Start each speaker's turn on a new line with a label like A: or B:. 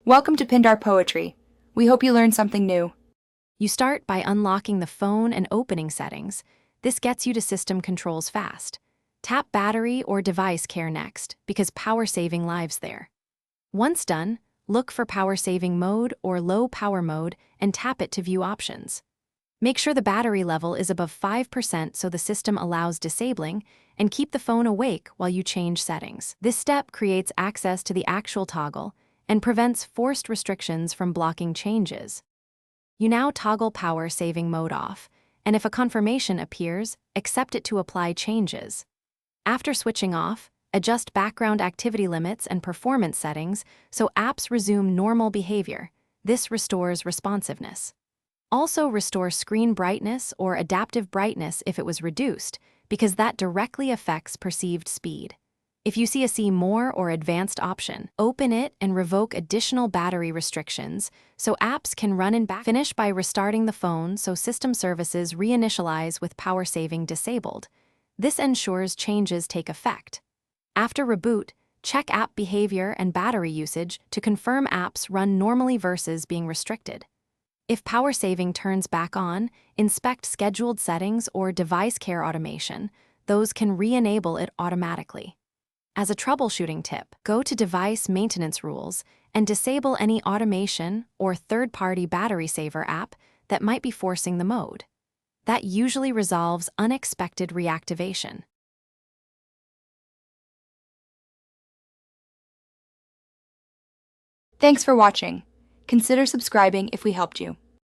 A: Welcome to Pindar Poetry. We hope you learned something new.
B: You start by unlocking the phone and opening settings. This gets you to system controls fast. Tap battery or device care next, because power saving lives there. Once done, look for power saving mode or low power mode and tap it to view options. Make sure the battery level is above 5% so the system allows disabling, and keep the phone awake while you change settings. This step creates access to the actual toggle and prevents forced restrictions from blocking changes. You now toggle power saving mode off, and if a confirmation appears, accept it to apply changes. After switching off, adjust background activity limits and performance settings so apps resume normal behavior. This restores responsiveness. Also restore screen brightness or adaptive brightness if it was reduced, because that directly affects perceived speed. If you see a See More or Advanced option, open it and revoke additional battery restrictions so apps can run in back. Finish by restarting the phone so system services reinitialize with power saving disabled. This ensures changes take effect. After reboot, check app behavior and battery usage to confirm apps run normally versus being restricted. If power saving turns back on, inspect scheduled settings or device care automation. Those can re-enable it automatically. As a troubleshooting tip, go to Device Maintenance Rules and disable any automation or third-party battery saver app that might be forcing the mode. That usually resolves unexpected reactivation.
A: Thanks for watching. Consider subscribing if we helped you.